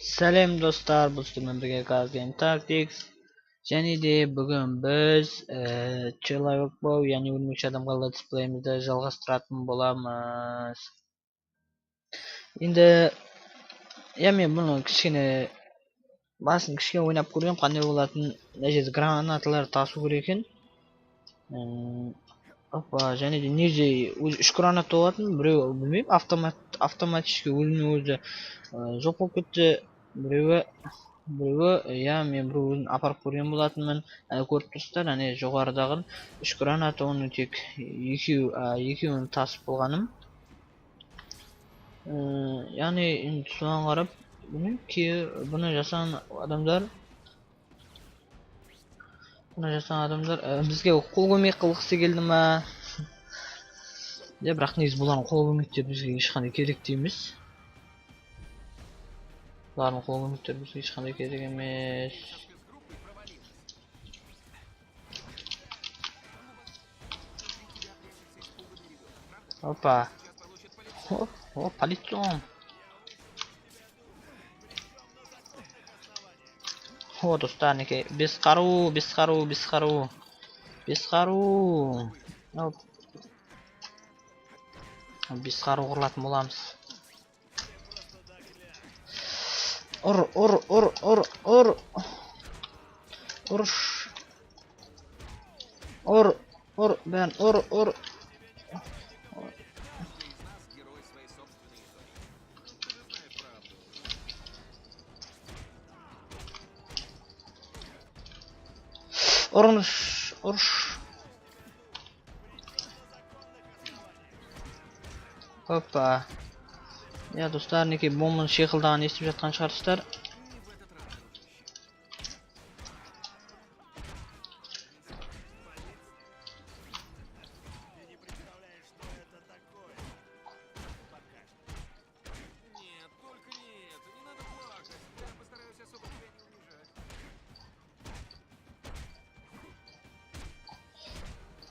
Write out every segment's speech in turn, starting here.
Салем достар, бұл сіздермен бірге Game Tactics. Және де бүгін біз Человек Паук, яғни өлмекші адамға летсплейімізді жалғастыратын боламыз. Енді, мен бұны басын кішкене ойнап көрген, қандай болатын. Мына жерде гранаталар тасу керек екен. Және де неде өзі 3 граната болатын, біреу білмеймін, автоматически өзіне өзі жоқ болып кетті. Біреуі мен біреуін апарып көрген болатынмын. Көріп тұрсыздар, әне жоғарыдағы 3 граната, оның тек екеуін тасып болғаным. Яғни соған қарап, бұны жасаған адамдар бізге қол көмек қылғысы келді ма? Бірақ негізі бұлардың қол көмектері бізге ешқандай керек емес. Бұлардың қол көмектері бізге ешқандай керек емес. Опа. О, полицон. О, достар, неке. Без қару. Без қару құрылатын боламыз. Ұр. Ұрыш. Опа. Достар, неке бомбаны шиқылдаған естіп жатқан шығарсыздар.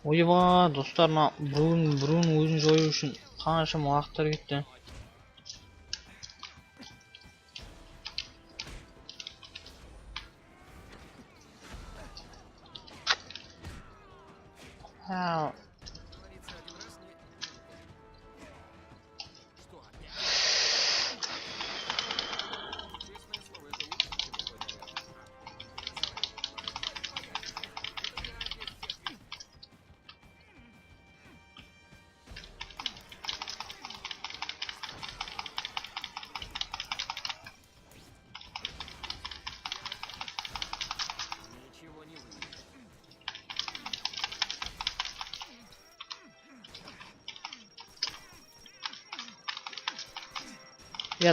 Ойба, достар, бұрын өзін жою үшін қаншама уақыттар кетті.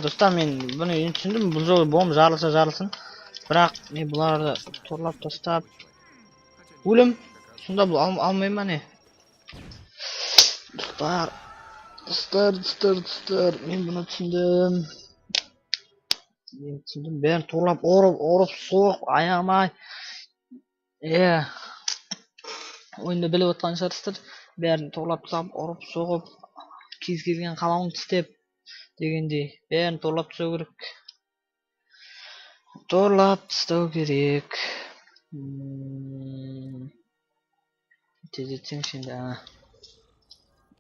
Достар, мен бұны түсіндім. Бұл жолы бомба жарылсын. Бірақ мен бұларды торлап тастап өлім. Сонда бұл алмай ма не? Достар, мен бұны түсіндім. Бәрін торлап ұрып соқ, аямай. Ойында біліп отқан шығарсыздар. Бәрін торлап тастап, ұрып соғып, кез келген қалауын тістеп дегендей, бәрін торлап тастау керек. Тездетсеңші енді.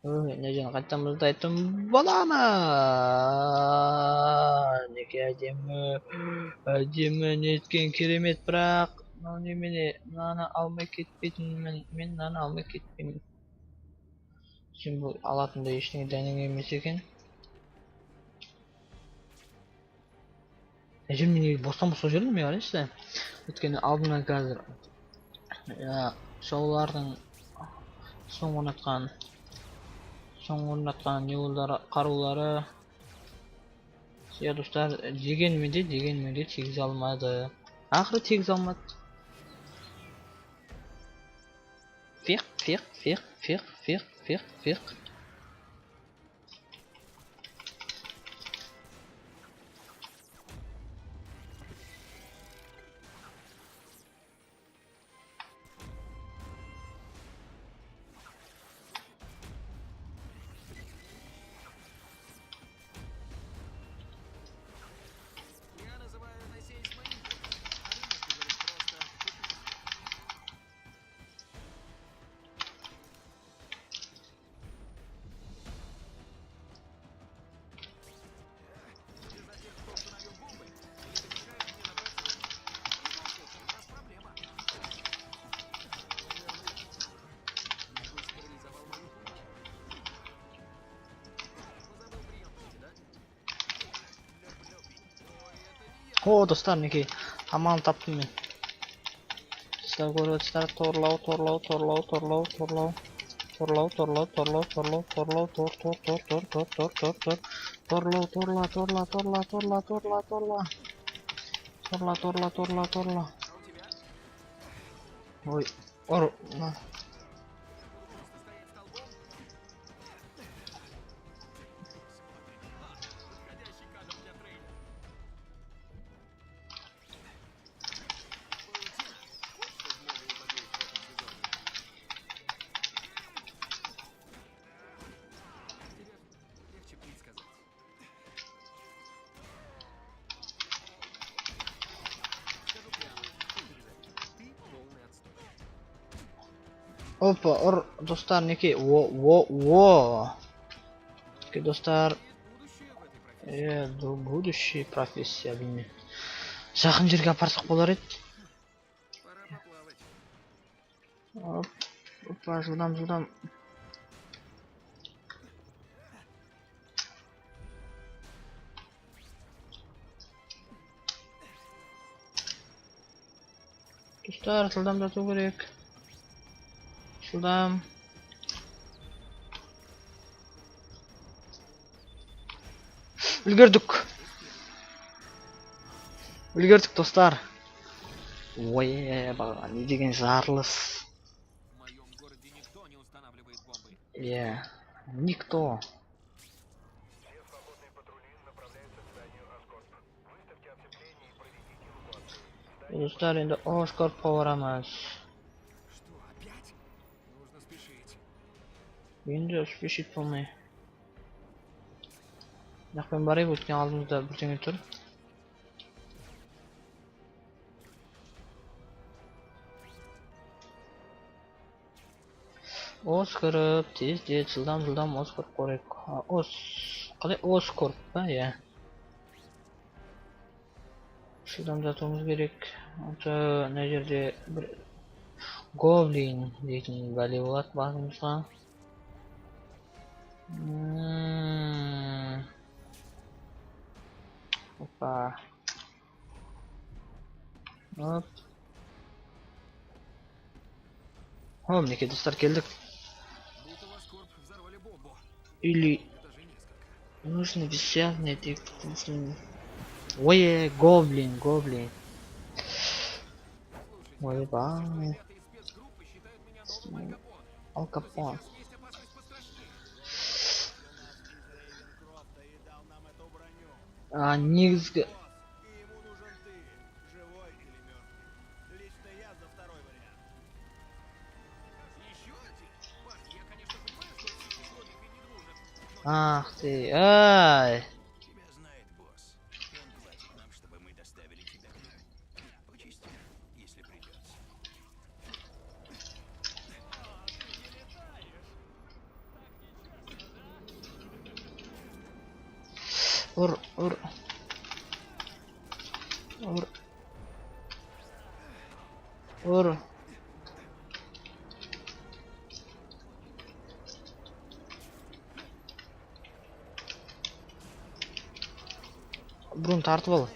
Мына жерін қайттан мұздайтын боламы? Неке әдемі неткен керемет, бірақ мынаны алмай кетпейтінмін. Мен мынаны алмай кетпеймін. Сен бұл алатында ештеңе дәнің емес екен. Мен бостан жүрдім, мен қарайшы. Өткені алдымнан қазір шоулардың соң орнатқан қарулары. Достар, дегенмен де тегіз алмады. Ақыры тегіз алмады. Феқ. О, достар, мінекей амалын таптым мен. Сіздер көріп отырсыздар, торлау, Ой, Опа, достар, мінекей. Мінекей, достар. Будущий профессия, білмеймін. Жақын жерге апарсақ болар еді. Опа, жылдам. Достар, жылдамдату керек. Жылдам. Үлгердік, достар. Ой, не деген жарылыс. Никто. Достар, енді Оскорпқа барамыз. Енді спешить болмай. Жақпен барайық, өткен алдымызда бірдеңе тұр. Оскорп, тез, жылдам Оскорп қорайық. Қалай Оскорп па, иә. Жылдамдатуымыз керек. Мына жерде бір Гоблин дейтін бәле болады басымызға. Опа. Оп. Мінекей, достар, келдік. Или нужно бессмертный детектив. Ой, гоблин. Ой, Ал Капон. Негізгі. Ах ты, ай. Тебя знает босс. Он платит нам, чтобы мы доставили тебя к нему. Почисти, если придется. Ур. Брун, тартып ал.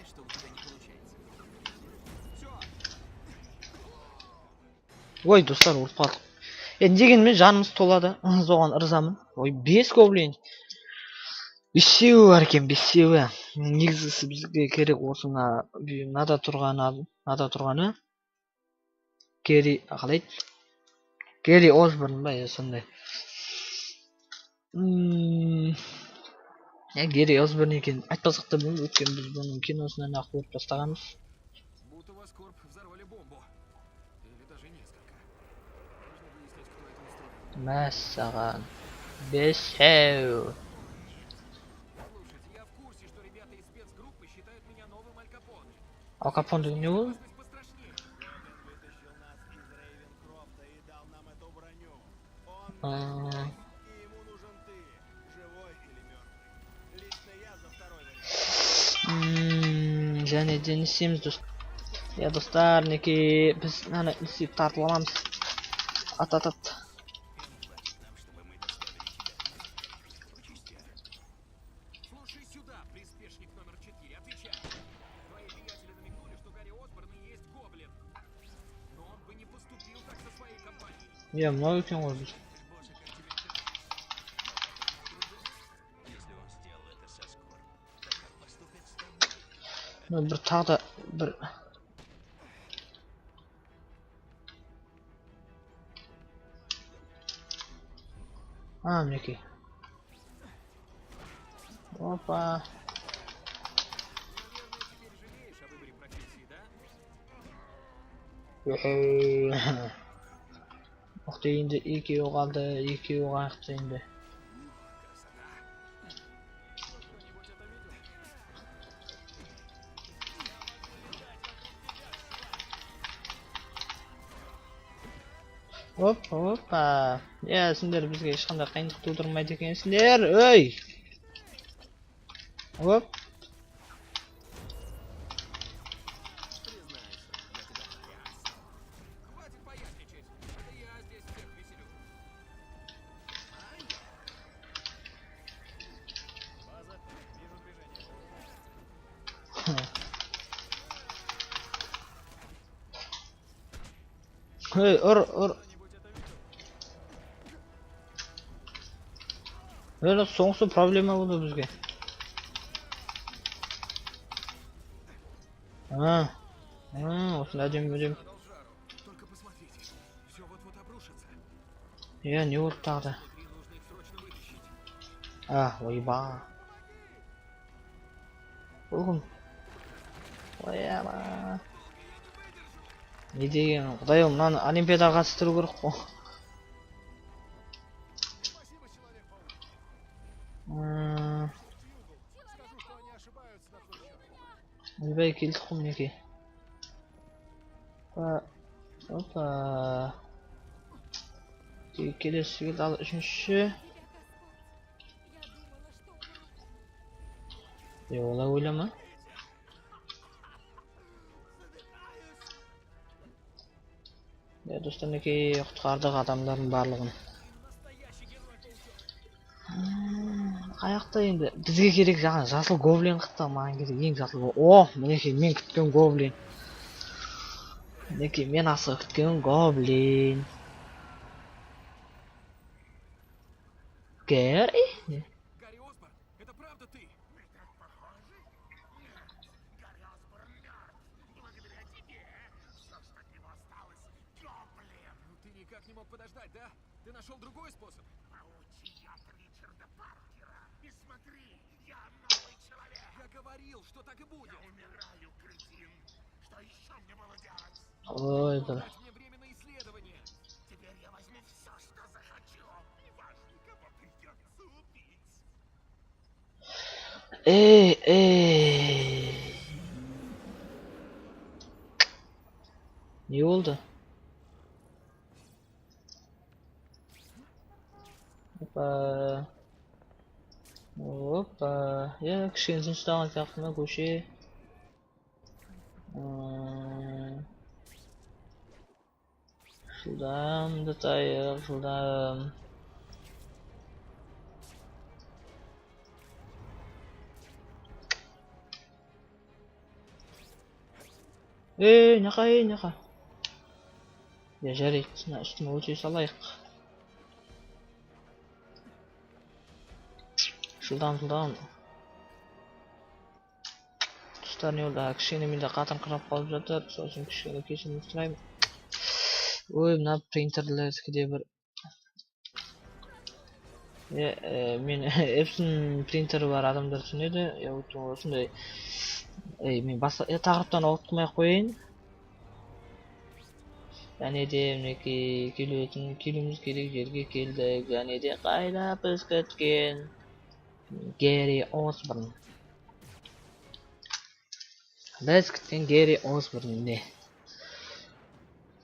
Ой, достар, ұрып қалдық. Дегенмен жанымыз толады. Соған ырзамын. Ой, 5 гоблин. Бесеуі бар екен, 5-еуі. Негізгісі бізге керек осына мынада тұрғаны. Гери Осборн ба, сондай. Гери Осборн екен. Айтпасақ та білмеймін, өткен біз бұның киносынан ақ көріп тастағанбыз. Будто в Оскорп взорвали бомбу. Или даже несколько. Нужно выяснить, кто это устроил. Мәссаған. 5-еу. Слушайте, я в курсе, что ребята из спецгруппы считают меня новым Аль Капоне. Ал Капон деген не ол? Пострашнее. Вытащил нас из Рейвенкрофта и дал нам эту броню. Он и ему нужен ты, живой или мертвый. Лично я за второй вариант. Және де не істейміз, достар? Достар, мінекей біз мынаны істеп тартып аламыз. Ат. Слушай сюда, приспешник номер 4, отвечай. Твои приятели Я много чем может быть. Ну, бір тағы да бір мінекей. Опа. Оқты енді екеуі қалды, екеуі қақты енді. Опа. Сендер бізге ешқандай қиындық тудырмайды екенсіңдер. Өй! Оп. Эй, ұр. Соңғысы проблема болды бізге. Осында әдем. Только посмотрите, все вот-вот обрушится. Не болды тағы да. Нужно их срочно вытащить. Ойба. Оғым. Ойба. Не деген, құдайым, мынаны Олимпиадаға қатыстыру керек қой. Спасибо, Человек-паук. Скажу, что они ошибаются на твой счет. Ойбай, келдік қой мінекей. Опа. Келесі келді, ал үшінші. Олай ойлама. Достар, мінекей құтқардық адамдардың барлығын. Қаяқта енді бізге керек жаңа жасыл гоблин қықты, маған керек ең жасыл гоблин. Мінекей мен күткен гоблин. Мінекей мен асыға күткен гоблин. Гэри? Гарри Осборн, это правда ты? Мы так похожи? Нет, Гарри Осборн мертв. Благодаря тебе. Все, что от него осталось, гоблин. Ну ты никак не мог подождать, да? Ты нашел другой способ? Научи яд Ричарда Паркера. И смотри, я новый человек. Я говорил, что так и будет. Я умираю, кретин. Что еще мне было делать? Ой, да. Дать мне время на исследование. Теперь я возьму все, что захочу. Неважно, кого придется убить. Не болды? Опа. Кішкене тынышталған сияқтымын көше. Жылдам, тайық, жылдам. Неқа. Жарайды, үстіме өте салайық. Жылдам. Тұстар не болды? Кішкене менде қатын қырап қалып жатыр. Сол үшін кішкене кешірім сұраймын. Мына принтерлердікі де бір. Мен Epson принтері бар адамдар түсінеді. Осындай. Мен тақырыптан ауытқымай қойын. Және де мінекей келуіміз керек жерге келдік. Және де қайда біз күткен Гэри Осборн. Biz күткен Гэри Осборн не?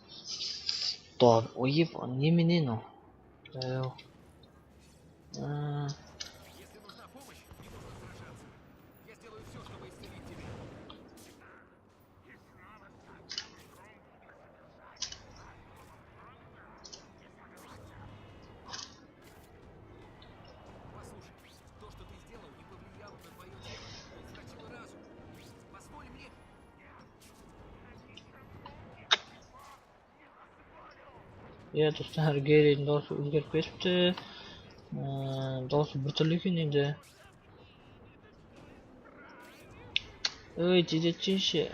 Стоп, ойып, неменен о? Если нужна помощь, не нужно сражаться. Я сделаю все, чтобы исцелить тебя. Послушай, то, что ты сделал, не повлияло на твое тело. Извратило разум. Позволь мне. Ya dostlar, Gary'nin dawsi o'zgarib ketibdi. Dawsi bir turli ekan endi. Ey, jiddiy.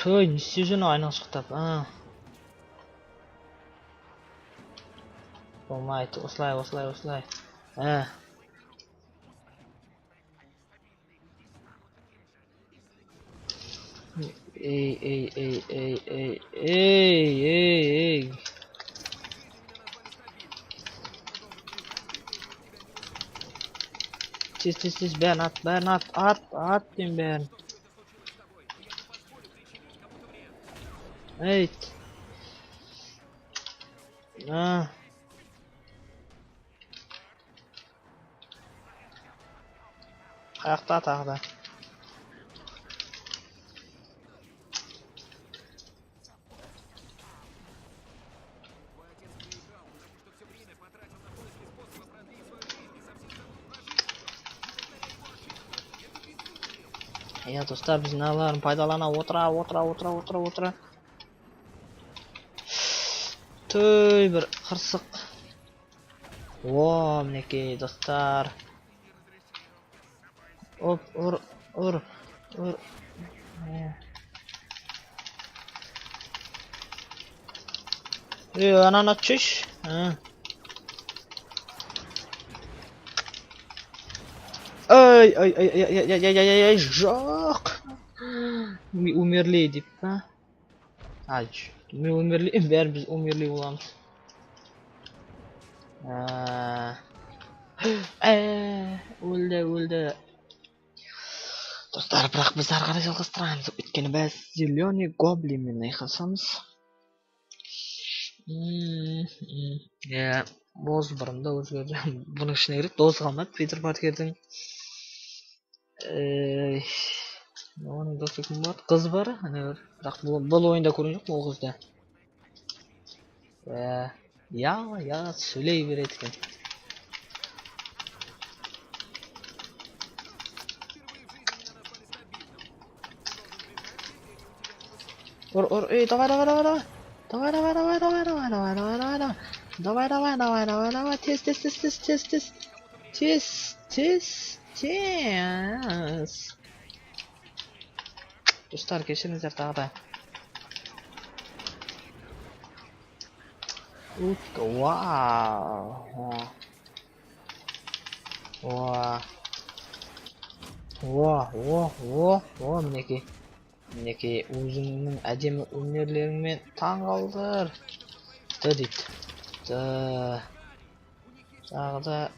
To'y, не istəyirsən aynan çıxıb, ha? Olmaydı, oslay. Ha. Ey. Тиз, бәрін ат дейм бәрін. Ейт. Қаяқта тағы да. Ya dostlar, biz nələrini paydalana отыра. Tüy, bir қырсық. О, мінекей достар. Оп, ұр. Ананы чүш. Ай, жоқ. Мы умерли деп, па? Мы умерли, бәрі біз умерли боламыз. Өлді. Достар, бірақ біз ары қарай жалғастырамыз. Өйткені біз зеленый гоблинмен айқасамыз. Боз бұрында өзгерді. Бұның ішіне керек, доз қалмады. Питер Паркердің оның досы кім бар? Қыз бар. Бірақ бұл ойында көрген жоқ ол қызды. Я сөйлей береді екен. Ур, ей, давай. Давай. Тез. Достар, кешіріңіздер тағы да. Вау. Мінекей өзіңнің әдемі өнерлеріңмен таң қалдыр. Дейді. Тағы да.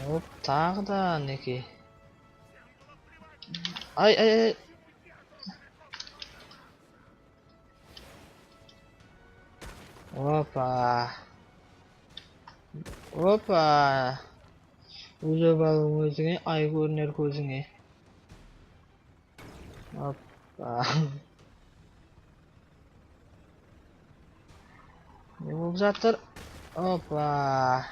Оп, тағы да, мінекей. Ай. Опа. Өзі балың өзіңе, ай көрінер көзіңе. Опа. Не болып жатыр? Опа.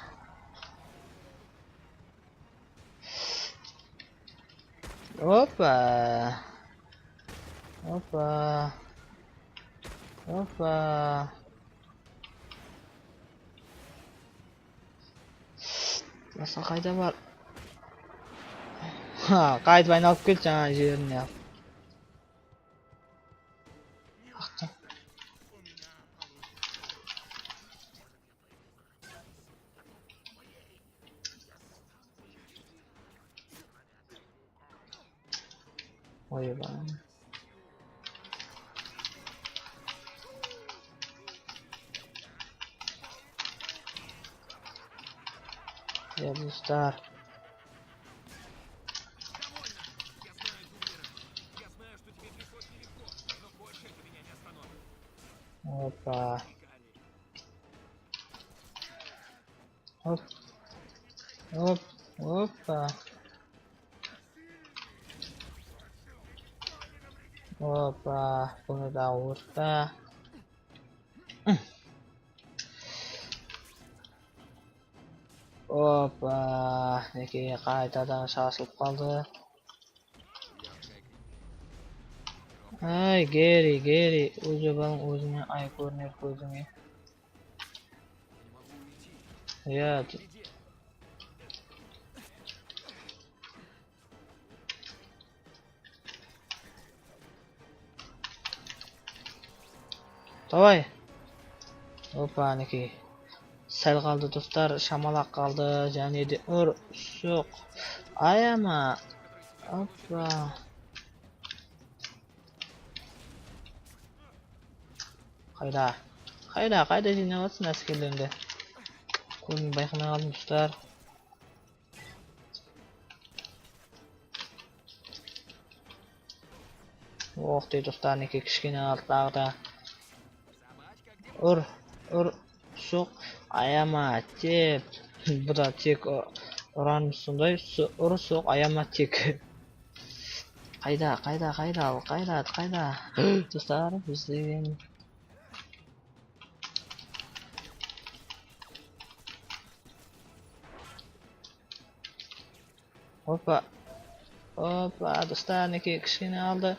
Басқа қайда бар? Қайтып айналып кет жаңа жеріне. Ойбай. Я достар. Опа. Опа. Опа, bunu da vursa. Опа, неке qaytadan шашылып қалды. Ай, Гери, өзі балың өзіңе ай көрінер көзіңе. Не могу уйти. Я, Впереди. давай. Опа, неке. Сәл қалды достар, шамалақ қалды, және де ұр, соқ. Аяма. Опа. Қайда жинап жатсың әскерлеріңді? Көрмей байқамай қалдым достар. Ох дейді достар, неке кішкене қалды тағы да. Собачка, где? Ұр, соқ. Аяма, теп. Бұл да тек ұранымыз сондай. Ұр, соқ, аяма, тек. Қайда? Достар, біздеген. Опа, достар, неке кішкене алды.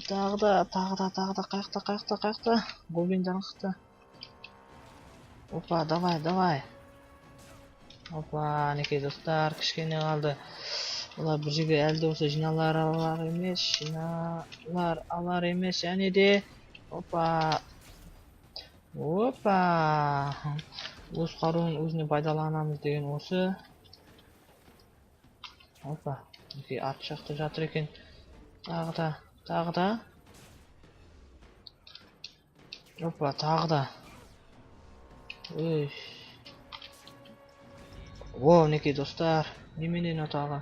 Тағы да, қайықта. Гоблин жаңғықты. Опа, давай. Опа, неке достар, кішкене қалды. Олар бір жерге әлде болса жиналар алар емес, және де. Опа. Өз қаруын өзіне пайдаланамыз деген осы. Опа, неке арт жақта жатыр екен. Тағы да. Опа, тағы да. О, неке достар, неменен атағы.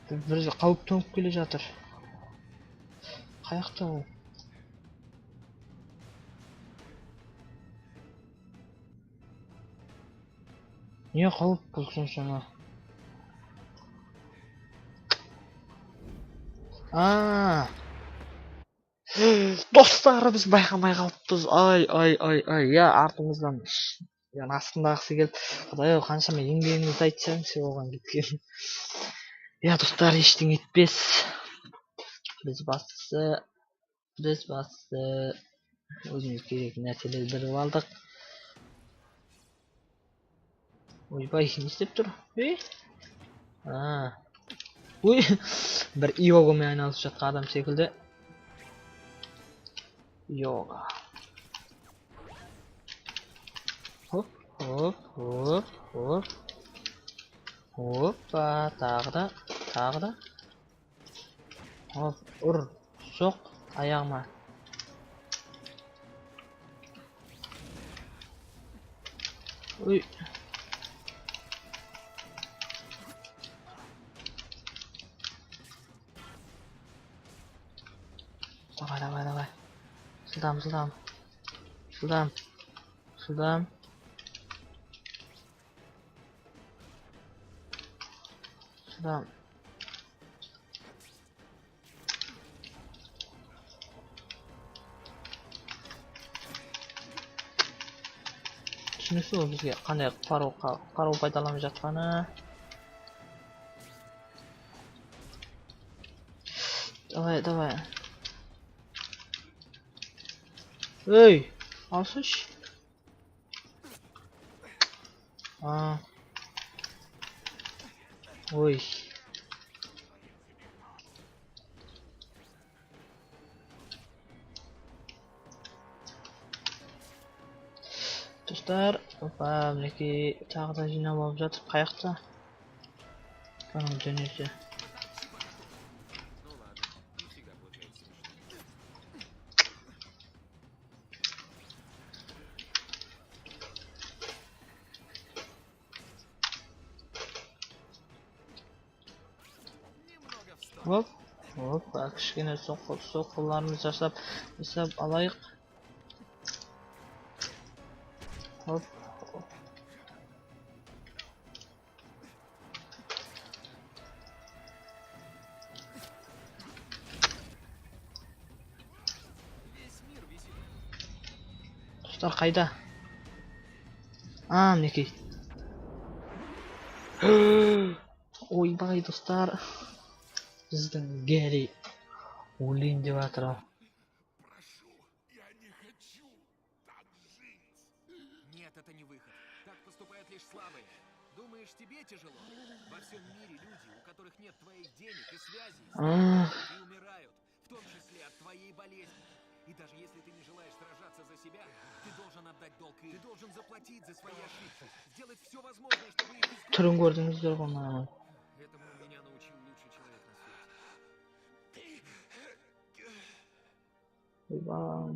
Бір қауіп төніп келе жатыр. Қаяқта ол? Не қауіп болсын сана? Достар, біз байқамай қалыппыз. Ай. Я артымыздан астындағысы келіп, құдай ау қаншама еңбегіңізді айтсаңшы оған кеткен. Я достар, ештеңе етпес. Біз бастысы өзіміз керек нәрселер біліп алдық. Ойбай, не істеп тұр? Бір йогамен айналысып жатқан адам секілді. Йога. Хоп. Опа, тағы да. Хоп, ұр, соқ, аяғыма. Ой. Давай. Жылдам. Түсініксіз ол бізге қандай қару пайдаланып жатқаны. Давай. Ей, алсыншы. Ой. Достар, опа, мінекей тағы да жинап алып жатыр қаяқта. Канал дөнесі. Ну ладно, не всегда получается смешно. Немного в сторону. Опа, кішкене соққыларымыз жасап алайық. Хоп. Весь мир висит. Достар, қайда? Мінекей. Ойбай достар, біздің Гэри өлейін деп жатыр ау. Прошу, я не хочу так жить. Нет, это не выход. Так поступают лишь слабые. Думаешь, тебе тяжело? Во всем мире люди, у которых нет твоих денег и связей, страдают и умирают, в том числе от твоей болезни. И даже если ты не желаешь сражаться за себя, ты должен отдать долг им. Ты должен заплатить за свои ошибки, сделать все возможное, чтобы их искупить. Түрін көрдіңіздер ғой мынаның. Этому меня научил лучший человек на свете. Ойбай.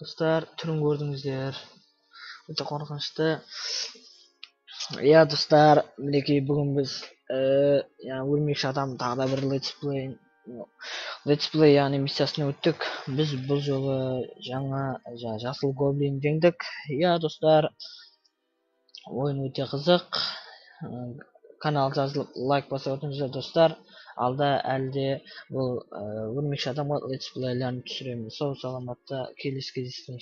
Достар, түрін көрдіңіздер. Өте қорқынышты. Иә достар, мінекей бүгін біз өлмекші адам тағы да бір летсплей яғни миссиясына өттік. Біз бұл жолы жаңа жасыл гоблин жеңдік. Иә достар, ойын өте қызық. Канал жазылып лайк басып өтіңіздер достар. Алда әлде бұл өлмекші адамға летсплейлерін түсіреміз. Сау саламатта келесі кездескенше.